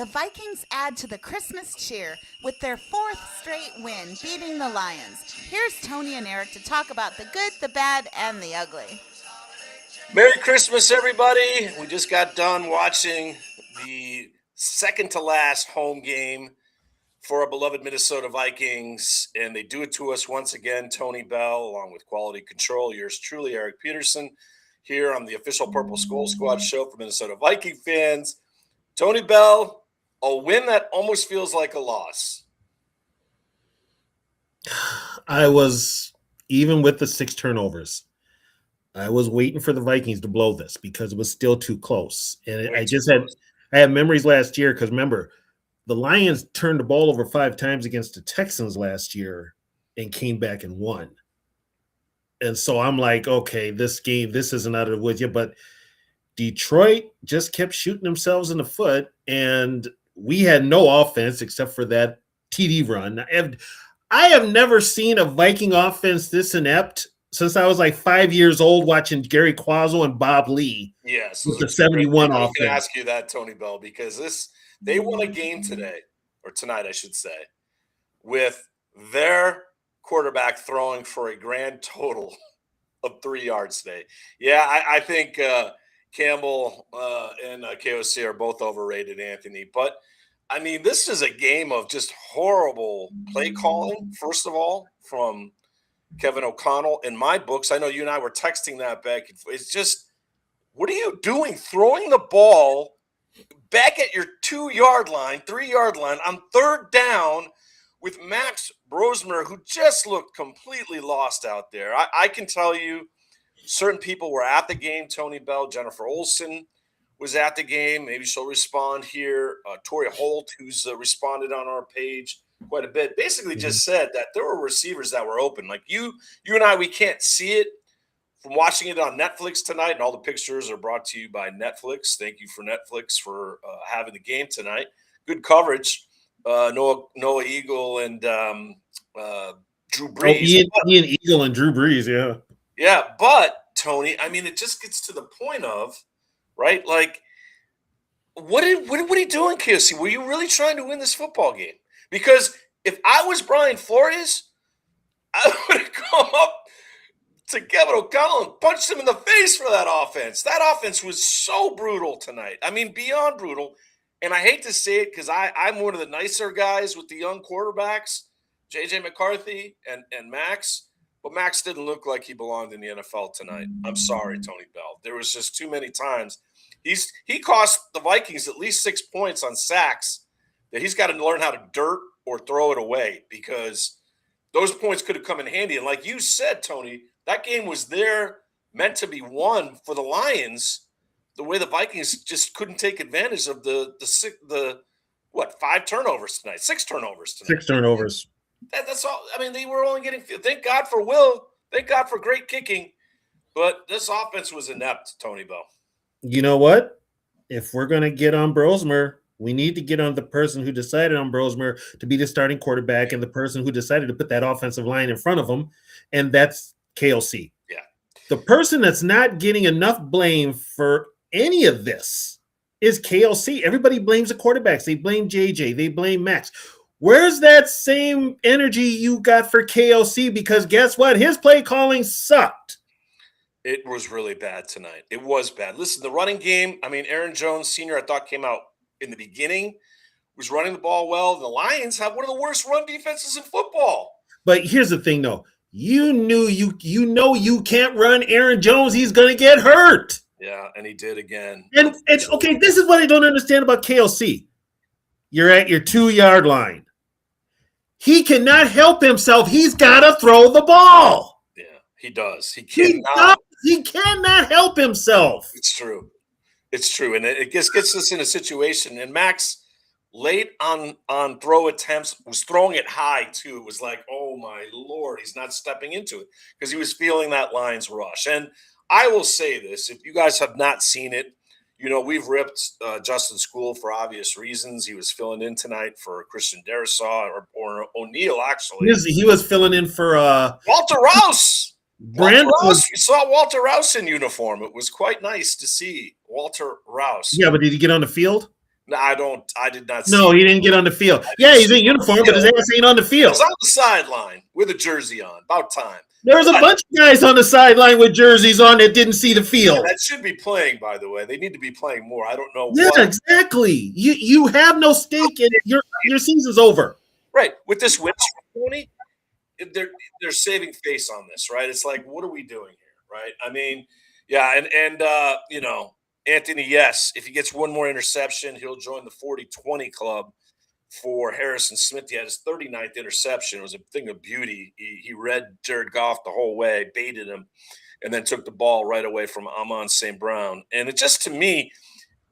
the Vikings add to the Christmas cheer with their fourth straight win, beating the Lions. Here's Tony and Eric to talk about the good, the bad, and the ugly. Merry Christmas, everybody. We just got done watching the second to last home game for our beloved Minnesota Vikings, and they do it to us once again. Tony Bell, along with Quality Control, yours truly, Eric Peterson, here on the official Purple Skull Squad show for Minnesota Viking fans. Tony Bell, a win that almost feels like a loss. I was, even with the 6 turnovers, I was waiting for the Vikings to blow this because it was still too close. And I had memories last year because remember, the Lions turned the ball over 5 times against the Texans last year and came back and won. And so I'm like, okay, this isn't out of the woods yet. But Detroit just kept shooting themselves in the foot, and we had no offense except for that TD run. I have never seen a Viking offense this inept since I was like 5 years old watching Gary Quazzo and Bob Lee. Yes, with the 71 offense. I can ask you that, Tony Bell, because they won a game today, or tonight, I should say, with their quarterback throwing for a grand total of 3 yards today. Yeah, I think Campbell and KOC are both overrated, Anthony. But, I mean, this is a game of just horrible play calling, first of all, from Kevin O'Connell. In my books, I know you and I were texting that back. It's just, what are you doing throwing the ball back at your 2-yard line, 3-yard line on third down with Max Brosmer, who just looked completely lost out there? I can tell you certain people were at the game. Tony Bell, Jennifer Olson was at the game. Maybe she'll respond here. Tori Holt, who's responded on our page quite a bit, basically just said that there were receivers that were open. Like you and I, we can't see it from watching it on Netflix tonight, and all the pictures are brought to you by Netflix. Thank you for Netflix for having the game tonight. Good coverage. Noah Eagle and Drew Brees. Ian Eagle and Drew Brees, yeah. Yeah, but, Tony, I mean, it just gets to the point of, right, like, what are you doing, KOC? Were you really trying to win this football game? Because if I was Brian Flores, I would have come up to Kevin O'Connell and punched him in the face for that offense. That offense was so brutal tonight. I mean, beyond brutal. And I hate to say it because I'm one of the nicer guys with the young quarterbacks, J.J. McCarthy and Max. But Max didn't look like he belonged in the NFL tonight. I'm sorry, Tony Bell. There was just too many times. He cost the Vikings at least 6 points on sacks that he's got to learn how to dirt or throw it away, because those points could have come in handy. And like you said, Tony, that game was there meant to be won for the Lions, the way the Vikings just couldn't take advantage of the 5 turnovers tonight, 6 turnovers tonight. 6 turnovers. That's all. I mean, they were only getting – thank God for Will. Thank God for great kicking. But this offense was inept, Tony Bell. You know what? If we're going to get on Brosmer, we need to get on the person who decided on Brosmer to be the starting quarterback and the person who decided to put that offensive line in front of him, and that's KLC. Yeah. The person that's not getting enough blame for any of this is KLC. Everybody blames the quarterbacks. They blame JJ. They blame Max. Where's that same energy you got for KLC? Because guess what? His play calling sucked. It was really bad tonight. It was bad. Listen, the running game, I mean, Aaron Jones Sr., I thought came out in the beginning, was running the ball well. The Lions have one of the worst run defenses in football. But here's the thing, though. You know you can't run Aaron Jones. He's going to get hurt. Yeah, and he did again. And okay, this is what I don't understand about KLC. You're at your 2-yard line. He cannot help himself. He's got to throw the ball. Yeah, he does. He cannot. He cannot help himself. It's true. It's true. And it just gets us in a situation. And Max, late on throw attempts, was throwing it high, too. It was like, oh, my Lord, he's not stepping into it because he was feeling that Lions rush. And I will say this. If you guys have not seen it, you know, we've ripped Justin School for obvious reasons. He was filling in tonight for Christian Darrisaw or O'Neal, actually. He was filling in for Walter Rouse. Brandon. We saw Walter Rouse in uniform. It was quite nice to see Walter Rouse. Yeah, but did he get on the field? No, I did not see. No, he didn't get on the field. I Yeah, didn't he's see in uniform, but his ass ain't on the He field. was on the sideline with a jersey on. About time. There's a bunch of guys on the sideline with jerseys on that didn't see the field. That should be playing, by the way. They need to be playing more. I don't know Yeah, what. exactly. You have no stake in your season's over. Right. With this win, Tony, they're saving face on this, right? It's like, what are we doing here, right? I mean, yeah, and you know, Anthony, yes, if he gets one more interception, he'll join the 40-20 club for Harrison Smith. He had his 39th interception. It was a thing of beauty. He read Jared Goff the whole way, baited him, and then took the ball right away from Amon St. Brown. And it just, to me,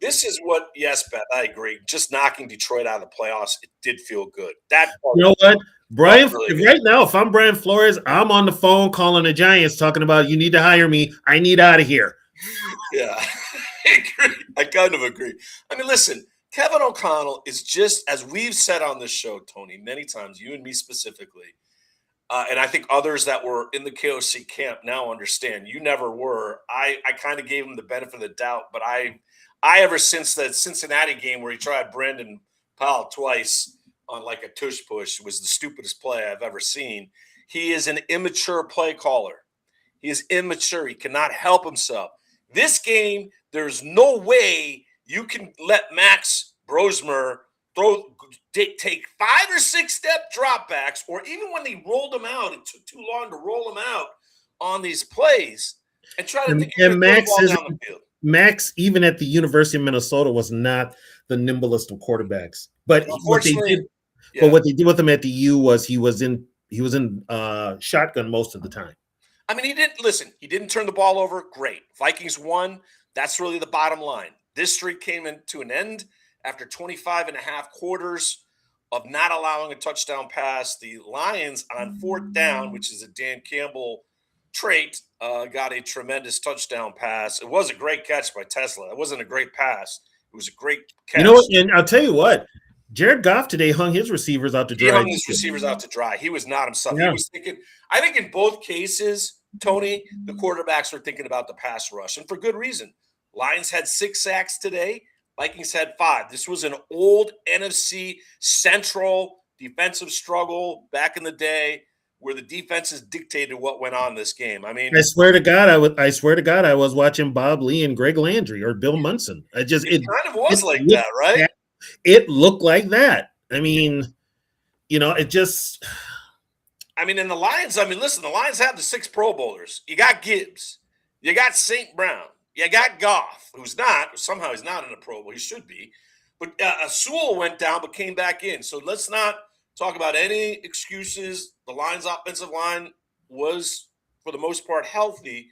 this is what, yes, Beth, I agree. Just knocking Detroit out of the playoffs, it did feel good. That part, you know what? Brian, really right now, if I'm Brian Flores, I'm on the phone calling the Giants talking about, you need to hire me. I need out of here. Yeah, I agree. I kind of agree. I mean, listen, Kevin O'Connell is just, as we've said on this show, Tony, many times, you and me specifically, and I think others that were in the KOC camp now understand. You never were. I kind of gave him the benefit of the doubt, but I ever since that Cincinnati game where he tried Brandon Powell twice on like a tush push, was the stupidest play I've ever seen. He is an immature play caller. He is immature. He cannot help himself. This game, there's no way you can let Max Brosmer take 5 or 6 step dropbacks, or even when they rolled him out, it took too long to roll him out on these plays, and try to think you're going to throw the ball down the field. Max, even at the University of Minnesota, was not the nimblest of quarterbacks. But what they did with him at the U was he was in shotgun most of the time. I mean, he didn't turn the ball over. Great. Vikings won. That's really the bottom line. This streak came to an end after 25 and a half quarters of not allowing a touchdown pass. The Lions on 4th down, which is a Dan Campbell trait, got a tremendous touchdown pass. It was a great catch by Tesla. It wasn't a great pass. It was a great catch. You know, and I'll tell you what, Jared Goff today hung his receivers out to dry. He hung his receivers out to dry. He was not himself. Yeah. He was thinking, I think in both cases, Tony, the quarterbacks were thinking about the pass rush, and for good reason. Lions had 6 sacks today. Vikings had 5. This was an old NFC Central defensive struggle back in the day where the defenses dictated what went on in this game. I mean, I swear to God, I was watching Bob Lee and Greg Landry or Bill Munson. It kind of was like that, right? It looked like that. I mean, you know, it just. I mean, in the Lions, listen, the Lions have the 6 Pro Bowlers. You got Gibbs. You got St. Brown. You got Goff, who's not. Somehow he's not in the Pro Bowl. He should be. But Sewell went down but came back in. So let's not talk about any excuses. The Lions' offensive line was, for the most part, healthy.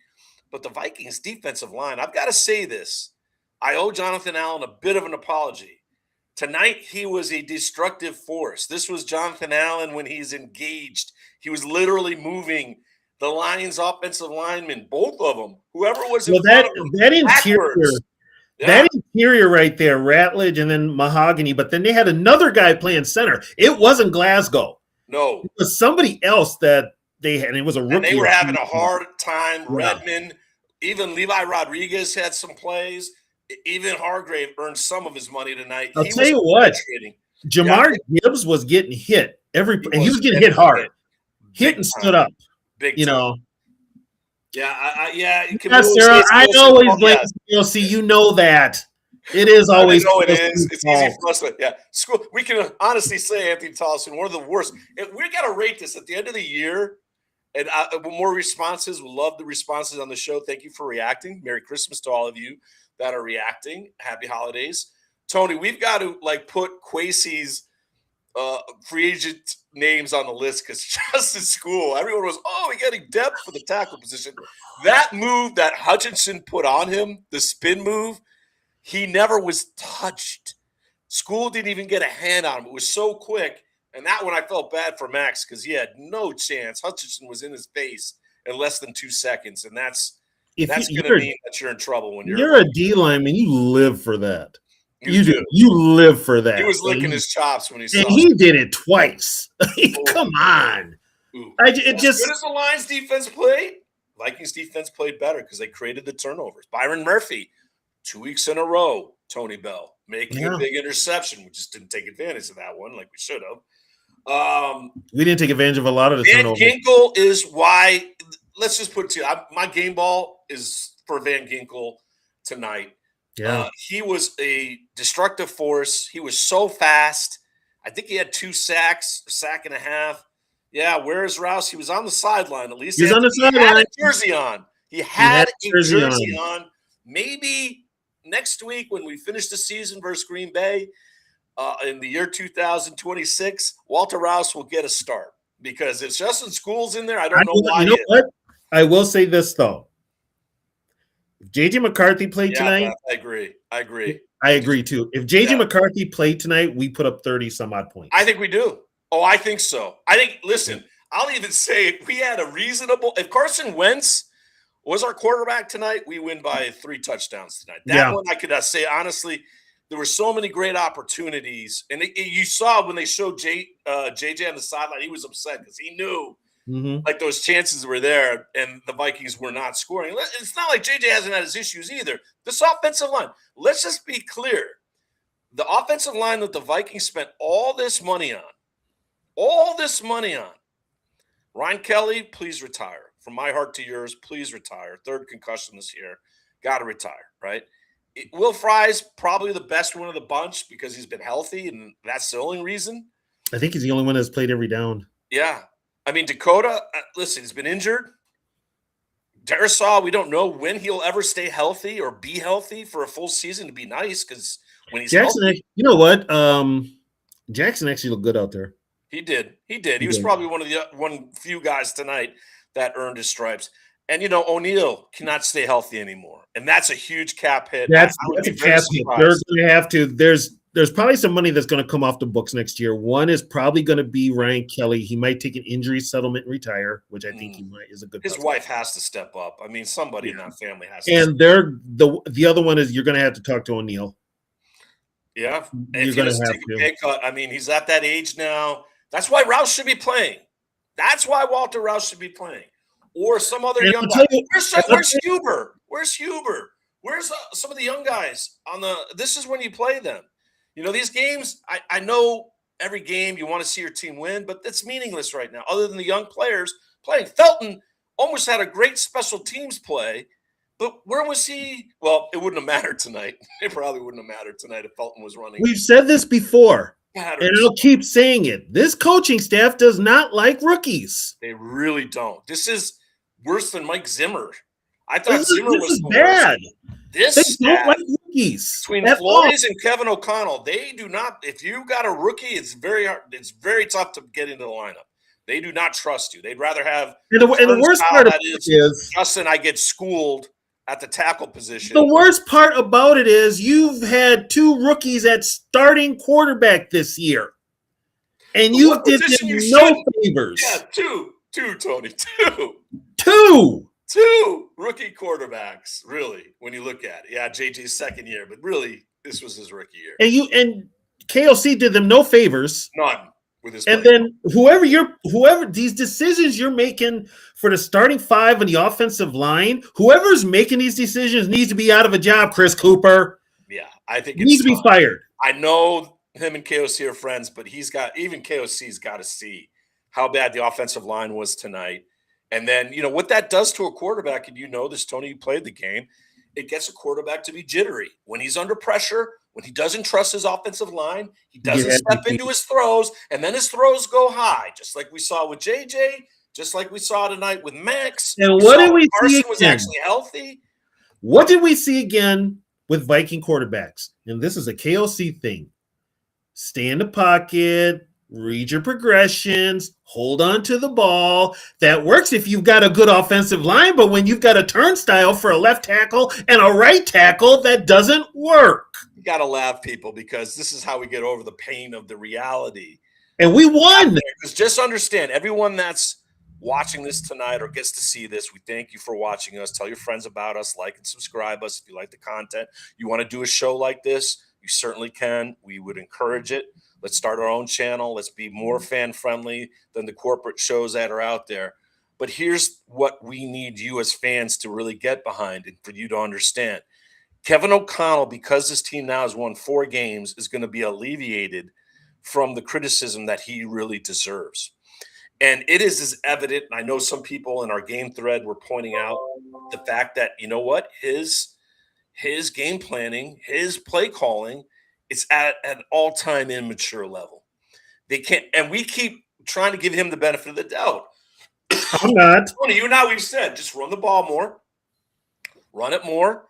But the Vikings' defensive line, I've got to say this. I owe Jonathan Allen a bit of an apology. Tonight, he was a destructive force. This was Jonathan Allen when he's engaged. He was literally moving the Lions' offensive linemen, both of them, whoever was in front of them, that interior right there, Ratledge and then Mahogany, but then they had another guy playing center. It wasn't Glasgow. No. It was somebody else that they had. It was a rookie. And they were having a hard time. Yeah. Redmond, even Levi Rodriguez had some plays. Even Hargrave earned some of his money tonight. I'll tell you what, Jamar Gibbs was getting hit and he was getting hit hard. Hit and stood up. Big you time. know. Yeah, yes, Sarah, I always blame CLC. You know that. It is always. I know it is. It's easy for us. Yeah, school. We can honestly say Anthony Tollison, one of the worst. We got to rate this at the end of the year. And more responses. We love the responses on the show. Thank you for reacting. Merry Christmas to all of you that are reacting. Happy holidays, Tony. We've got to put Kwesi's free agent names on the list because just in school, everyone was, we're getting depth for the tackle position. That move that Hutchinson put on him, the spin move, he never was touched. School didn't even get a hand on him. It was so quick. And that one I felt bad for Max because he had no chance. Hutchinson was in his face in less than 2 seconds. And that's going to mean that you're in trouble when you're a D lineman. You live for that. You do. You live for that. He was licking his chops when he saw it. And he did it twice. Come on. As good as the Lions defense played, Vikings defense played better because they created the turnovers. Byron Murphy, 2 weeks in a row, Tony Bell. making a big interception. We just didn't take advantage of that one like we should have. We didn't take advantage of a lot of the Van turnovers. Ginkel is why – let's just put it to you. My game ball is for Van Ginkel tonight. Yeah. He was a destructive force. He was so fast. I think he had 2 sacks, a sack and a half. Yeah, where is Rouse? He was on the sideline at least. He's on the sideline. He had a jersey on. He had a jersey on. Maybe next week when we finish the season versus Green Bay in the year 2026, Walter Rouse will get a start. Because if Justin School's in there, I don't know why. You know what? I will say this, though. If J.J. McCarthy played tonight. I agree. I agree, too. If J.J. McCarthy played tonight, we put up 30-some-odd points. I think we do. Oh, I think so. Listen, I'll even say if we had a reasonable – if Carson Wentz was our quarterback tonight, we win by 3 touchdowns tonight. That one I could say, honestly, there were so many great opportunities. And you saw when they showed JJ on the sideline, he was upset because he knew like those chances were there and the Vikings were not scoring. It's not like JJ hasn't had his issues either. This offensive line, let's just be clear. The offensive line that the Vikings spent all this money on, Ryan Kelly, please retire. From my heart to yours, please retire. 3rd concussion this year. Got to retire, right? Will Fry's probably the best one of the bunch because he's been healthy, and that's the only reason. I think he's the only one that's played every down. Yeah. I mean, Dakota, listen, he's been injured. Darisaw, we don't know when he'll ever stay healthy or be healthy for a full season to be nice because when he's healthy. You know what? Jackson actually looked good out there. He did. He was probably one few guys tonight that earned his stripes. And, O'Neal cannot stay healthy anymore. And that's a huge cap hit. That's a cap hit. They're going to have to – there's probably some money that's going to come off the books next year. One is probably going to be Ryan Kelly. He might take an injury settlement and retire, which I think he might is a good. His wife has to step up. I mean, somebody in that family has to. And the other one is you're going to have to talk to O'Neal. Yeah, if he doesn't take a pay cut, I mean, he's at that age now. That's why Rouse should be playing. That's why Walter Rouse should be playing, or some other young guy. Where's Huber? Where's Huber? Where's some of the young guys on the? This is when you play them. These games, I know every game you want to see your team win, but that's meaningless right now, other than the young players playing. Felton almost had a great special teams play, but where was he? Well, it wouldn't have mattered tonight. It probably wouldn't have mattered tonight if Felton was running. We've said this before, and I'll keep saying it. This coaching staff does not like rookies. They really don't. This is worse than Mike Zimmer. I thought Zimmer was bad. This don't like rookies. Between Flores and Kevin O'Connell, they do not. If you got a rookie, it's very hard. It's very tough to get into the lineup. They do not trust you. They'd rather have. And the worst part of it is Justin. I get schooled at the tackle position. The worst part about it is you've had 2 rookies at starting quarterback this year, and you did them no favors. Yeah, two, Tony, two rookie quarterbacks, really, when you look at it. Yeah, JJ's second year, but really, this was his rookie year. And KOC did them no favors. None with his and then whoever these decisions you're making for the starting 5 and the offensive line, whoever's making these decisions needs to be out of a job, Chris Cooper. Yeah, I think he needs to be fired. I know him and KOC are friends, but even KOC's got to see how bad the offensive line was tonight. And then, what that does to a quarterback, and this, Tony, you played the game, it gets a quarterback to be jittery. When he's under pressure, when he doesn't trust his offensive line, he doesn't step into his throws, and then his throws go high, just like we saw with JJ, just like we saw tonight with Max. And what did we see Carson again? Was actually healthy. What did we see again with Viking quarterbacks? And this is a KOC thing. Stay in the pocket, read your progressions, hold on to the ball. That works if you've got a good offensive line, but when you've got a turnstile for a left tackle and a right tackle, that doesn't work. You got to laugh, people, because this is how we get over the pain of the reality. And we won. Because just understand, everyone that's watching this tonight or gets to see this, we thank you for watching us. Tell your friends about us, like and subscribe us if you like the content. You want to do a show like this, you certainly can. We would encourage it. Let's start our own channel. Let's be more fan-friendly than the corporate shows that are out there. But here's what we need you as fans to really get behind and for you to understand. Kevin O'Connell, because this team now has won 4 games, is going to be alleviated from the criticism that he really deserves. And it is as evident. And I know some people in our game thread were pointing out the fact that, you know what, his game planning, his play calling, is at an all-time immature level. They can't, and we keep trying to give him the benefit of the doubt. I'm not. Tony, you and I, we've said, just run the ball more, run it more.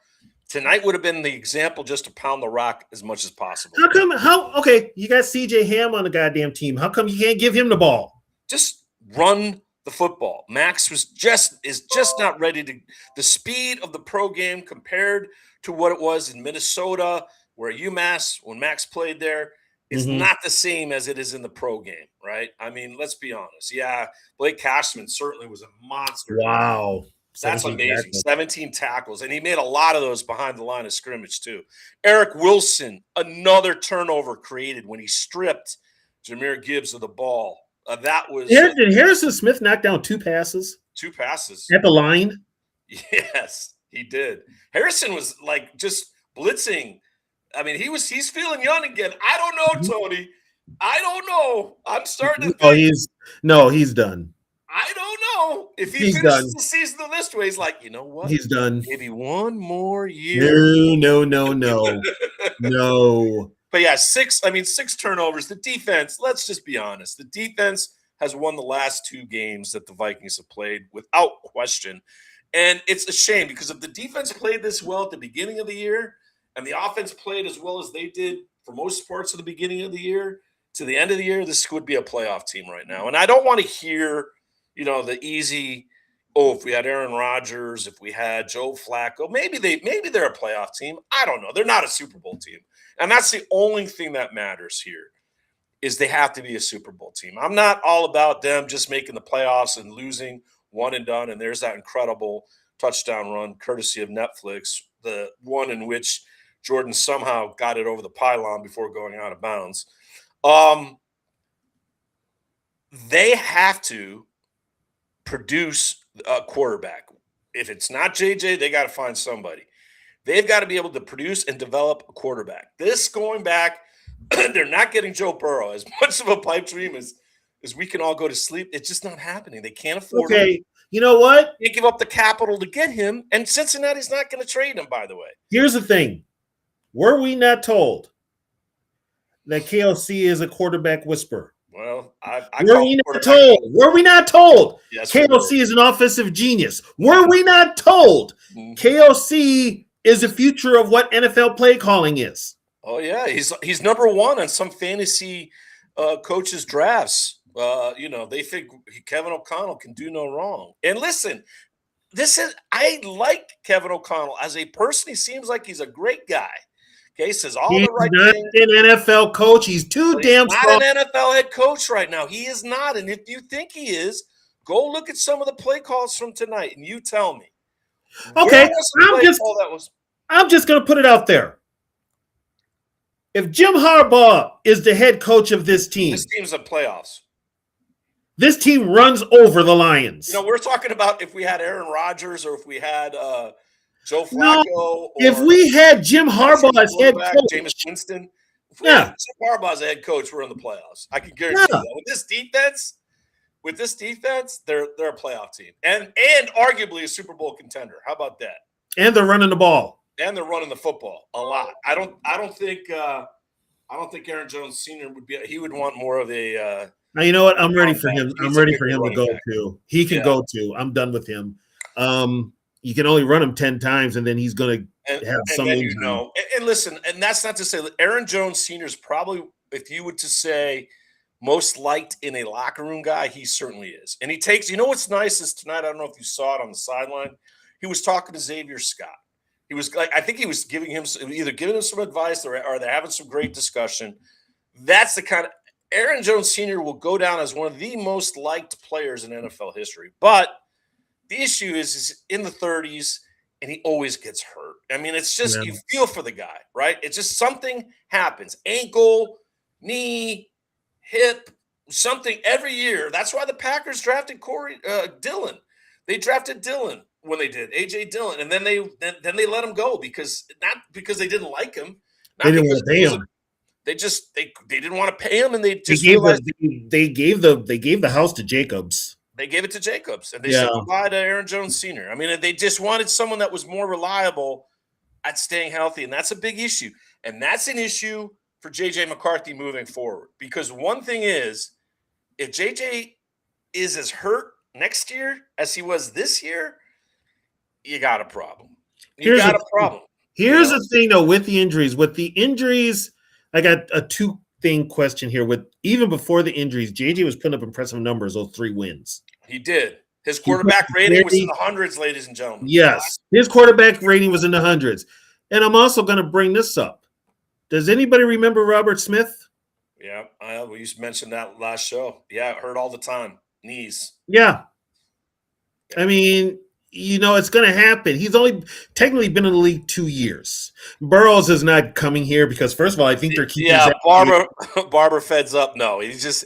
Tonight would have been the example just to pound the rock as much as possible. Okay, you got CJ Ham on the goddamn team. How come you can't give him the ball? Just run the football. Max is just not ready to – the speed of the pro game compared to what it was in Minnesota, where UMass, when Max played there, is not the same as it is in the pro game, right? I mean, let's be honest. Yeah, Blake Cashman certainly was a monster. Wow. That's amazing. 17 tackles. And he made a lot of those behind the line of scrimmage, too. Eric Wilson, another turnover created when he stripped Jahmyr Gibbs of the ball. That was Did Harrison Smith knock down 2 passes? 2 passes. At the line? Yes, he did. Harrison was like just blitzing. I mean, he's feeling young again. I don't know, Tony. I don't know. I'm starting to think. He's done. I don't know if he finishes the season this way. He's like, you know what? He's done. Maybe one more year. No. No. But yeah, 6 turnovers. The defense, let's just be honest. The defense has won the last 2 games that the Vikings have played without question. And it's a shame because if the defense played this well at the beginning of the year and the offense played as well as they did for most parts of the beginning of the year to the end of the year, this would be a playoff team right now. And I don't want to hear, the easy, if we had Aaron Rodgers, if we had Joe Flacco, maybe they're a playoff team. I don't know. They're not a Super Bowl team. And that's the only thing that matters here is they have to be a Super Bowl team. I'm not all about them just making the playoffs and losing one and done. And there's that incredible touchdown run courtesy of Netflix, the one in which Jordan somehow got it over the pylon before going out of bounds. They have to produce a quarterback. If it's not JJ, they got to find somebody. They've got to be able to produce and develop a quarterback. This going back, they're not getting Joe Burrow. As much of a pipe dream as we can all go to sleep, it's just not happening. They can't afford him. You know what? They give up the capital to get him, and Cincinnati's not going to trade him, by the way. Here's the thing. Were we not told that KLC is a quarterback whisperer? Well, were we not told? Were we not told? Yes, KLC is an offensive genius. Were we not told KLC is the future of what NFL play calling is? Oh yeah, he's number 1 on some fantasy coaches drafts. They think Kevin O'Connell can do no wrong. And listen, I like Kevin O'Connell as a person. He seems like he's a great guy. Okay, says all the right things. He's not an NFL coach. He's too damn strong. Not an NFL head coach right now. He is not. And if you think he is, go look at some of the play calls from tonight, and you tell me. Okay, I'm just going to put it out there. If Jim Harbaugh is the head coach of this team's in playoffs. This team runs over the Lions. We're talking about if we had Aaron Rodgers or if we had Joe Flacco. No, if we had Jim Harbaugh as head coach. Jameis Winston. If we had Jim Harbaugh as a head coach, we're in the playoffs. I can guarantee you that. With this defense, they're a playoff team. And arguably a Super Bowl contender. How about that? And they're running the ball. And they're running the football a lot. I don't think Aaron Jones Sr. he would want more of a now, you know what? I'm ready for him. I'm ready for him to go to. He can go to. I'm done with him. You can only run him 10 times, and then he's going to have some. And listen, and that's not to say that Aaron Jones Sr. is probably, if you were to say, most liked in a locker room guy, he certainly is. And he takes. What's nice is tonight. I don't know if you saw it on the sideline. He was talking to Xavier Scott. He was like, I think he was giving him some advice, or they're having some great discussion. That's the kind of. Aaron Jones Sr. will go down as one of the most liked players in NFL history. But the issue is in the 30s, and he always gets hurt. I mean, it's just you feel for the guy, right? It's just something happens. Ankle, knee, hip, something every year. That's why the Packers drafted Dillon. They drafted Dillon when they did AJ Dillon, and then they let him go because not because they didn't like him, They not didn't because want to pay him. They didn't want to pay him, and they just They realized gave the house to Jacobs. they gave it to Jacobs, and they said goodbye to Aaron Jones Sr. I mean, they just wanted someone that was more reliable at staying healthy, and that's a big issue, and that's an issue for JJ McCarthy moving forward. Because one thing is, if JJ is as hurt next year as he was this year, you got a problem. Here's a problem. Here's the thing, though, with the injuries, I got a two-thing question here. With even before the injuries, JJ was putting up impressive numbers, those 3 wins. He did. His quarterback rating was in the hundreds, ladies and gentlemen. Yes, his quarterback rating was in the hundreds. And I'm also going to bring this up. Does anybody remember Robert Smith? Yeah, we used to mention that last show. Yeah, hurt all the time. Knees. Yeah. I mean, it's going to happen. He's only technically been in the league 2 years. Burrows is not coming here because, first of all, I think they're keeping. Yeah, Barber feds up. No, that's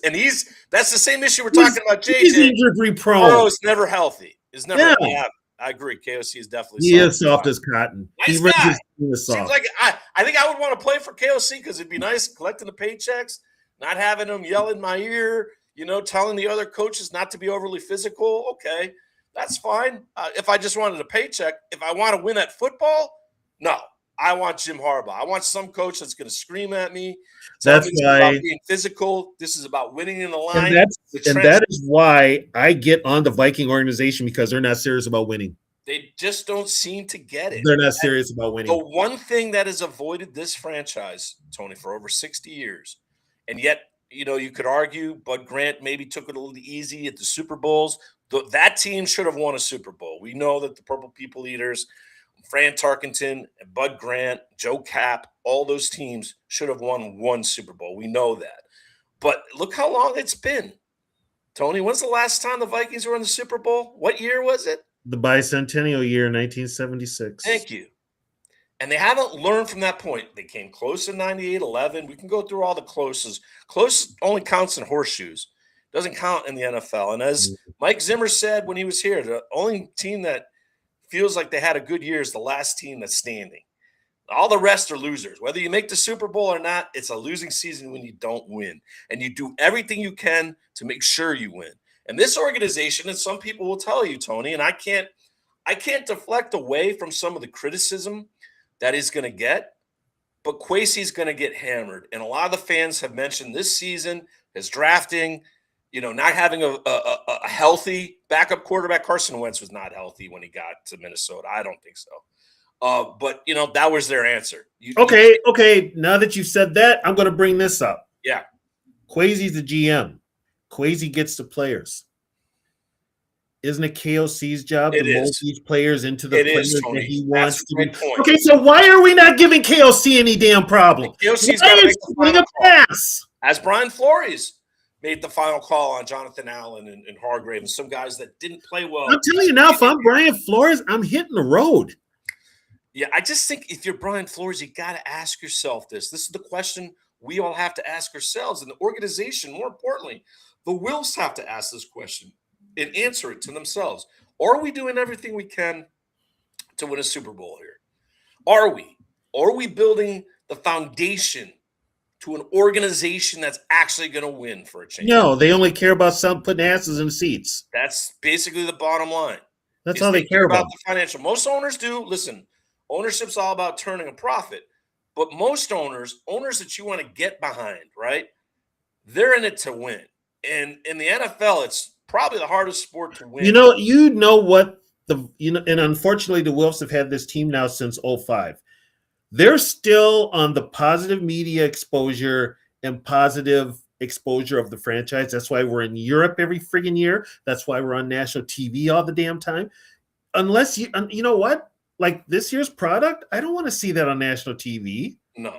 the same issue we're talking about. JJ, he's injury prone. Burrow's never healthy. Is never. Yeah, I agree. KOC is definitely. He is soft as cotton. Nice guy. Seems like I think I would want to play for KOC because it'd be nice collecting the paychecks, not having him yell in my ear. Telling the other coaches not to be overly physical. Okay. That's fine. If I just wanted a paycheck, if I want to win at football, no. I want Jim Harbaugh. I want some coach that's going to scream at me. That's why about being physical. This is about winning in the line. And that is why I get on the Viking organization, because they're not serious about winning. They just don't seem to get it. They're not serious about winning. The one thing that has avoided this franchise, Tony, for over 60 years, and yet, you could argue Bud Grant maybe took it a little easy at the Super Bowls. That team should have won a Super Bowl. We know that the Purple People Eaters, Fran Tarkenton, and Bud Grant, Joe Kapp, all those teams should have won one Super Bowl. We know that. But look how long it's been. Tony, when's the last time the Vikings were in the Super Bowl? What year was it? The bicentennial year, 1976. Thank you. And they haven't learned from that point. They came close in 98-11. We can go through all the closes. Close only counts in horseshoes. Doesn't count in the NFL. And as Mike Zimmer said when he was here, the only team that feels like they had a good year is the last team that's standing. All the rest are losers. Whether you make the Super Bowl or not, it's a losing season when you don't win. And you do everything you can to make sure you win. And this organization, and some people will tell you, Tony, and I can't deflect away from some of the criticism that he's going to get, but Kwesi's going to get hammered. And a lot of the fans have mentioned this season, his drafting, not having a healthy backup quarterback. Carson Wentz was not healthy when he got to Minnesota. I don't think so. But, that was their answer. Okay. Now that you've said that, I'm going to bring this up. Yeah. Kwesi's the GM. Kwesi gets the players. Isn't it KOC's job to mold these players into the players that he wants to be? Okay, so why are we not giving KOC any damn problem? KOC's got to make the final pass. As Brian Flores made the final call on Jonathan Allen and Hargrave and some guys that didn't play well. I'm telling you now, if I'm Brian Flores, I'm hitting the road. Yeah, I just think if you're Brian Flores, you got to ask yourself this. This is the question we all have to ask ourselves. And the organization, more importantly, the Wills have to ask this question and answer it to themselves. Are we doing everything we can to win a Super Bowl here? Are we? Are we building the foundation to an organization that's actually going to win for a change? No, they only care about putting asses in seats. That's basically the bottom line. That's all they care about. The financial. Most owners do. Listen, ownership's all about turning a profit. But most owners that you want to get behind, right, they're in it to win. And in the NFL, it's probably the hardest sport to win. And unfortunately, the Wilfs have had this team now since 2005. They're still on the positive media exposure and positive exposure of the franchise. That's why we're in Europe every friggin' year. That's why we're on national TV all the damn time. Unless you know what? Like this year's product, I don't want to see that on national TV. No.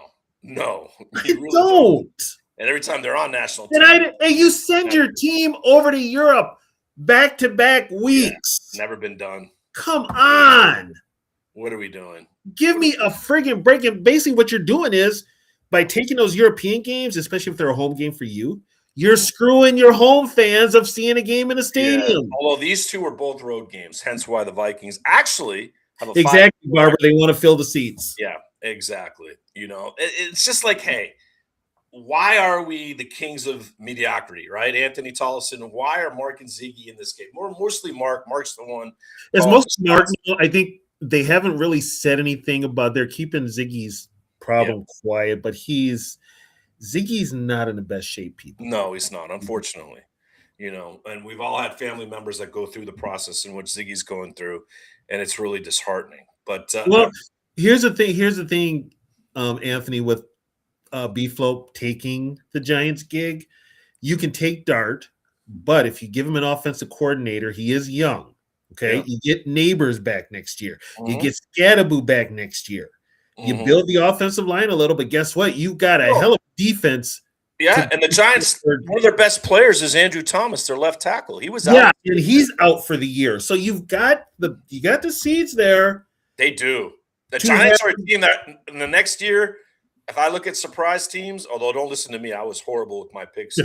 I really don't. And every time they're on national TV. And you send your team over to Europe back-to-back weeks. Yeah, never been done. Come on. What are we doing? Give me a friggin' break. And basically what you're doing is by taking those European games, especially if they're a home game for you, You're screwing your home fans of seeing a game in a Yeah. stadium. Although these two were both road games, hence why the Vikings actually have a Exactly, Barbara. They want to fill the seats. Yeah, exactly. It's just like, hey, why are we the kings of mediocrity, right? Anthony Tollison, why are Mark and Ziggy in this game? Mostly Mark. Mark's the one. It's mostly Mark. I think they haven't really said anything about. They're keeping Ziggy's problem quiet, but Ziggy's not in the best shape, people. No, he's not, unfortunately. And we've all had family members that go through the process in which Ziggy's going through, and it's really disheartening. But here's the thing, Anthony, with B-Float taking the Giants gig, you can take Dart, but if you give him an offensive coordinator, he is young. Okay, you get Neighbors back next year. You get Scadaboo back next year. You build the offensive line a little, but guess what? You got a hell of a defense. Yeah, and the Giants, one of their best players is Andrew Thomas, their left tackle. He was out. Yeah, and he's out for the year. So you got the seeds there. They do. The Giants are a team that in the next year, if I look at surprise teams, although don't listen to me, I was horrible with my picks.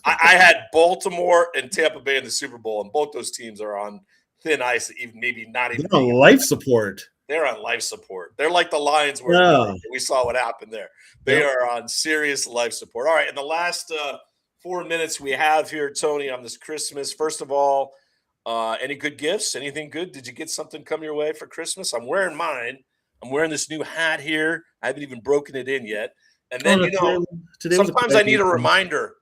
I had Baltimore and Tampa Bay in the Super Bowl, and both those teams are on thin ice, even maybe not even. They're on life support. They're on life support. They're like the Lions where we saw what happened there. They are on serious life support. All right, in the last 4 minutes we have here, Tony, on this Christmas, first of all, any good gifts? Anything good? Did you get something come your way for Christmas? I'm wearing mine. I'm wearing this new hat here. I haven't even broken it in yet. And then, sometimes I need a reminder.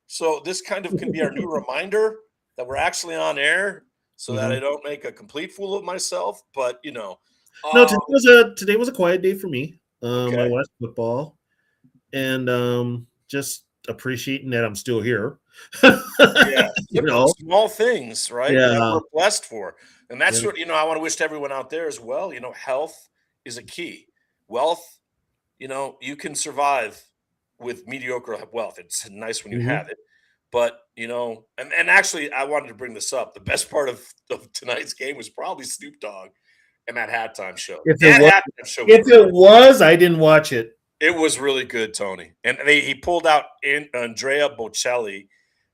So this kind of can be our new reminder that we're actually on air so that I don't make a complete fool of myself. But, no, today was a quiet day for me. I watched football and just appreciating that I'm still here. Small things, right? Yeah. That we're blessed for. And that's what, I want to wish to everyone out there as well. Health is a key. Wealth, you can survive with mediocre wealth. It's nice when you have it. But, and actually, I wanted to bring this up. The best part of tonight's game was probably Snoop Dogg and that halftime show. If it was, I didn't watch it. It was really good, Tony. And he pulled out Andrea Bocelli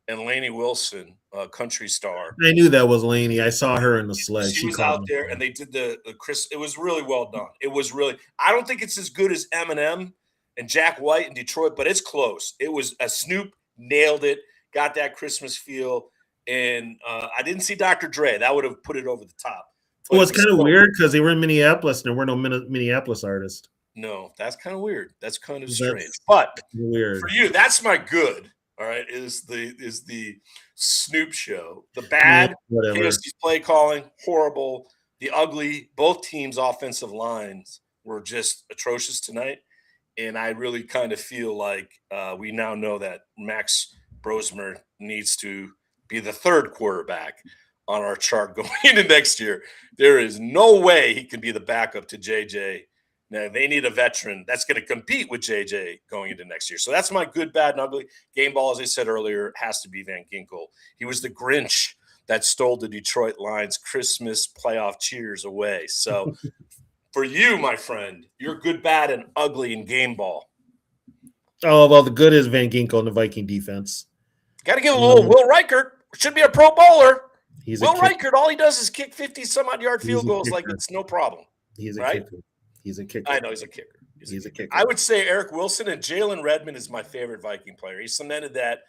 and Lainey Wilson, a country star. I knew that was Lainey. I saw her in the sled. She was out there, and they did the Chris. It was really well done. It was really. I don't think it's as good as Eminem and Jack White in Detroit, but it's close. It was Snoop nailed it, got that Christmas feel, and I didn't see Dr. Dre. That would have put it over the top. Well, it's kind of weird because they were in Minneapolis, and there were no Minneapolis artists. No, that's kind of weird. That's kind of strange. But weird for you, that's my good. All right, is the Snoop show. The bad, KOC's play calling, horrible. The ugly, both teams' offensive lines were just atrocious tonight. And I really kind of feel like we now know that Max Brosmer needs to be the third quarterback on our chart going into next year. There is no way he can be the backup to JJ. Now, they need a veteran that's going to compete with JJ going into next year. So that's my good, bad, and ugly. Game ball, as I said earlier, has to be Van Ginkel. He was the Grinch that stole the Detroit Lions' Christmas playoff cheers away. So for you, my friend, you're good, bad, and ugly in game ball. Oh, well, the good is Van Ginkel and the Viking defense. Got to give a little Will Reichert. Should be a Pro Bowler. Will Reichert, all he does is kick 50-some-odd yard field goals like it's no problem. He's a kicker. He's a kicker. I know he's a kicker. He's a kicker. I would say Eric Wilson and Jalen Redmond is my favorite Viking player. He cemented that.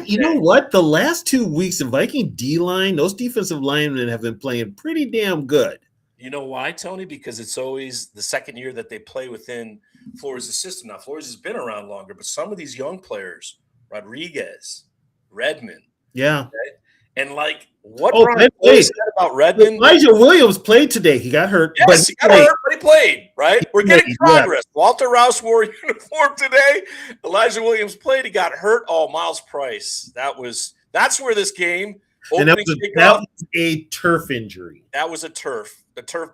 You know what? The last 2 weeks of Viking D-line, those defensive linemen have been playing pretty damn good. You know why, Tony? Because it's always the second year that they play within Flores' system. Now, Flores has been around longer, but some of these young players, Rodriguez, Redmond. Yeah. Okay? And what Brian said about Redmond. Elijah Williams played today. He got hurt. Yes, he got hurt, but he played, right? We're getting progress. Yeah. Walter Rouse wore a uniform today. Elijah Williams played. He got hurt. Oh, Miles Price. That's where this game. And that was a turf injury. That was a turf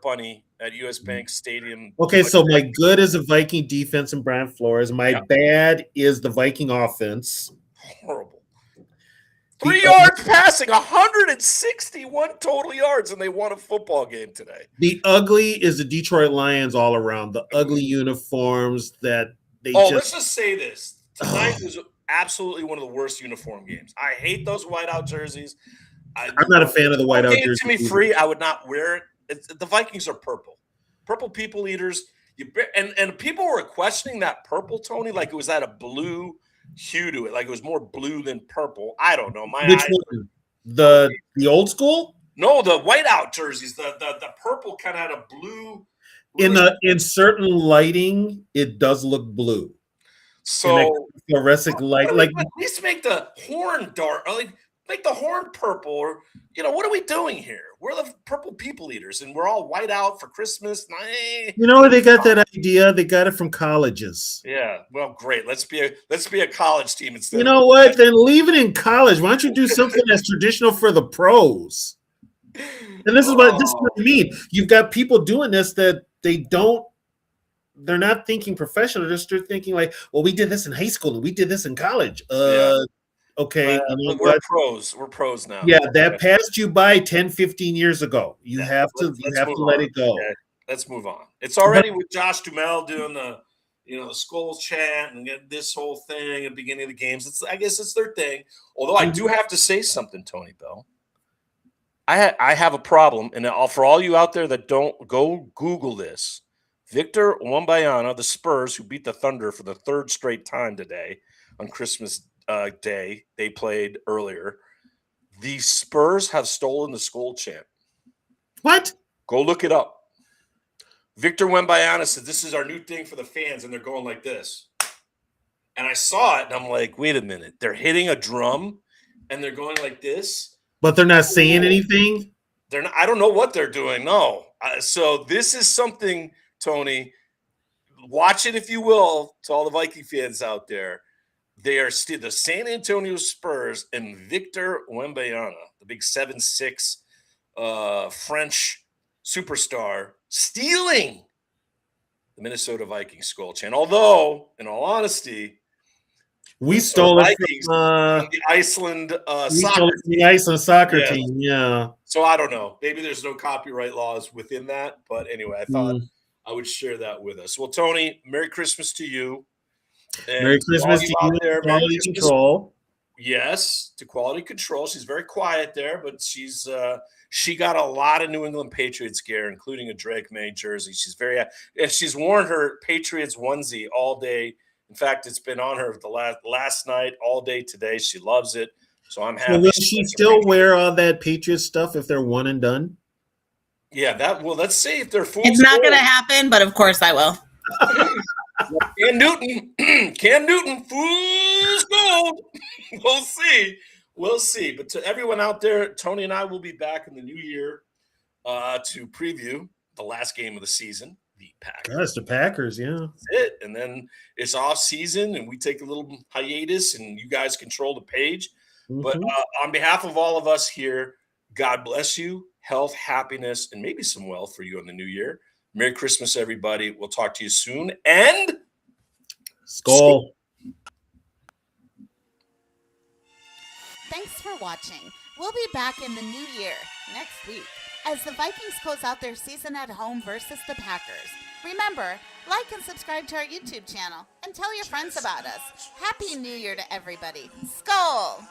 bunny at US Bank Stadium. Okay, so my good is the Viking defense and Brian Flores. My bad is the Viking offense. Horrible. 3 yards passing, 161 total yards, and they won a football game today. The ugly is the Detroit Lions all around. The ugly uniforms that they let's just say this. Tonight was absolutely one of the worst uniform games. I hate those whiteout jerseys. I'm not a fan of the whiteout jerseys. jersey. To me free, I would not wear it. The Vikings are purple. Purple people eaters. And people were questioning that purple, Tony, like it was at a blue hue to it, like it was more blue than purple. I don't know. Which one? The old school? No, the whiteout jerseys. The purple kind of had a blue. In certain lighting, it does look blue. So fluorescent light, like at least make the horn dark, or like make the horn purple, or what are we doing here? We're the purple people eaters, and we're all white out for Christmas. They got that idea. They got it from colleges. Yeah, well, great. Let's be a college team instead. You know what? Then leave it in college. Why don't you do something that's traditional for the pros? And this is what I mean. You've got people doing this that they're not thinking professional. They're just thinking like, well, we did this in high school and we did this in college. Okay. We're pros. We're pros now. Yeah, that passed you by 10, 15 years ago. You have to let it go. Okay. Let's move on. It's already with Josh Duhamel doing the Skulls chant and get this whole thing at the beginning of the games. I guess it's their thing. Although I do have to say something, Tony Bell. I have a problem, and for all you out there that don't, go Google this. Victor Wembanyama, the Spurs, who beat the Thunder for the third straight time today on Christmas Day, they played earlier. The Spurs have stolen the Skull chant. What? Go look it up. Victor Wembanyama said, this is our new thing for the fans, and they're going like this. And I saw it, and I'm like, wait a minute. They're hitting a drum, and they're going like this. But they're not saying anything? They're not. I don't know what they're doing, no. So this is something, Tony, watch it if you will, to all the Viking fans out there. They are still the San Antonio Spurs and Victor Wembanyama, the big 7'6" French superstar, stealing the Minnesota Vikings skull chant. Although, in all honesty, we stole it from the Iceland soccer team. Yeah. So I don't know. Maybe there's no copyright laws within that, but anyway, I thought I would share that with us. Well, Tony, Merry Christmas to you. And Merry Christmas to you out there. Quality Control. Yes, to Quality Control. She's very quiet there, but she got a lot of New England Patriots gear, including a Drake May jersey. She's worn her Patriots onesie all day. In fact, it's been on her the last night, all day today. She loves it. So I'm happy. Will she still wear all that Patriots stuff if they're one and done? Yeah, let's see if they're full. It's not going to happen, but of course I will. Cam Newton, fool's gold. We'll see. But to everyone out there, Tony and I will be back in the new year to preview the last game of the season, the Packers. That's the Packers, yeah. That's it. And then it's off season, and we take a little hiatus, and you guys control the page. Mm-hmm. But on behalf of all of us here, God bless you, health, happiness, and maybe some wealth for you in the new year. Merry Christmas, everybody. We'll talk to you soon. And Skull. Thanks for watching. We'll be back in the new year next week as the Vikings close out their season at home versus the Packers. Remember, like and subscribe to our YouTube channel and tell your friends about us. Happy New Year to everybody. Skull!